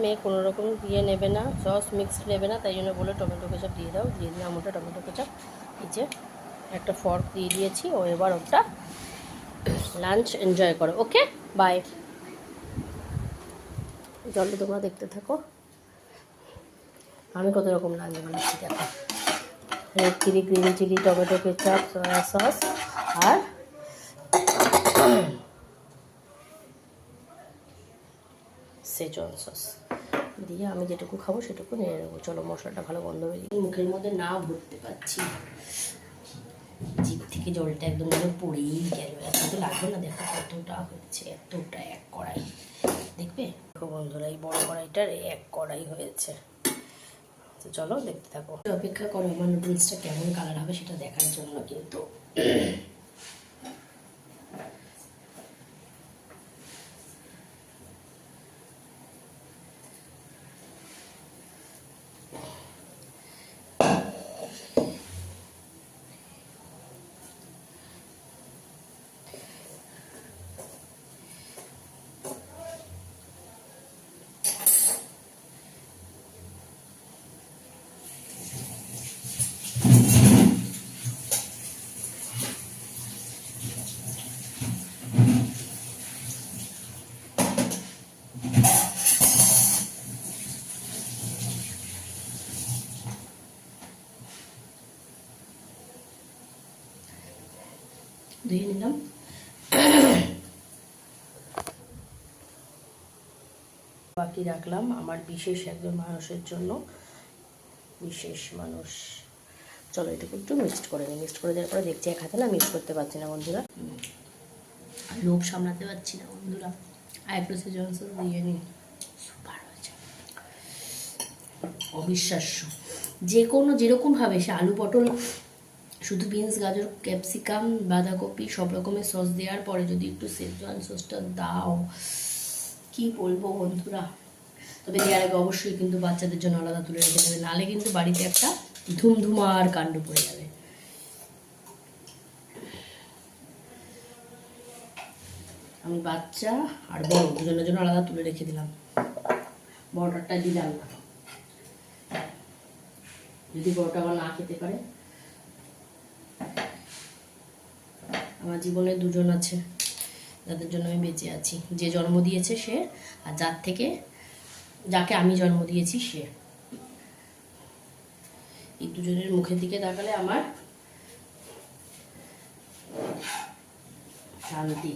মেয়ে কোনো রকম দিয়ে নেবে না, সস মিক্সড নেবে না, তাই জন্য বলে টমেটো কেচাপ দিয়ে দাও। দিয়ে দিলাম ওটা টমেটো কেচাপ। এই যে একটা ফর্ক দিয়ে দিয়েছি, ও এবার ওটা লাঞ্চ এনজয় করো। ওকে, বাই। চলো তোমরা দেখতে থাকো আমি কত রকম লাঞ্চ বানাচ্ছি। দেখো, red chilli, green chilli, tomato ketchup, soya sauce আর সেজওয়ান সস দিয়ে আমি যেটুকু খাবো সেটুকু নিয়ে নেবো। চলো, মশলাটা ভালো গন্ধ বেরিয়ে মুখের মধ্যে না ভরতে পারছি, জিভ থেকে জলটা একদম যেন পড়েই গেল। এত তো লাগবে না, দেখো কতটা হচ্ছে, এতটা এক কড়াই। দেখবে দেখো বন্ধুরা, এই বড় কড়াইটার এক কড়াই হয়েছে। তো চলো দেখতে থাকো, অপেক্ষা করো আমার নুডলসটা কেমন কালার হবে সেটা দেখার জন্য। কিন্তু ধুয়ে নিলাম। বাকি রাখলাম আমার বিশেষ একজন মানুষের জন্য, বিশেষ মানুষ। চলো এটুকু একটু মিক্সড করে নিই। মিক্সড করে দেওয়ার পরে দেখছি এক হাতে না মিক্স করতে পারছি না বন্ধুরা, লোভ সামলাতে পারছি না বন্ধুরা। আইব্রো সেজওয়ান সস দিয়ে নিই, সুপার হয়েছে, অবিশ্বাস্য। যে কোনো যেরকমভাবে সে আলু পটল, শুধু বিনস, গাজর, ক্যাপসিকাম, বাঁধাকপি সব রকমের সস দেওয়ার পরে যদি একটু সেজওয়ান সসটা দাও, কি বলবো বন্ধুরা। তবে দেওয়ার আগে অবশ্যই কিন্তু বাচ্চাদের জন্য আলাদা তুলে রেখে দেবে, নাহলে কিন্তু বাড়িতে একটা ধুমধুমার কাণ্ড পড়ে যাবে। আমি বাচ্চা আর বড় দুজনের জন্য আলাদা তুলে রেখে দিলাম, বড়টারটা দিলাম না, যদি বড়টা আবার না খেতে পারে। আমার জীবনে দুজন আছে যাদের জন্য আমি বেঁচে আছি, যে জন্ম দিয়েছে সে, আর যাকে আমি জন্ম দিয়েছি সে। এই দুজনের মুখের দিকে তাকালে আমার শান্তি।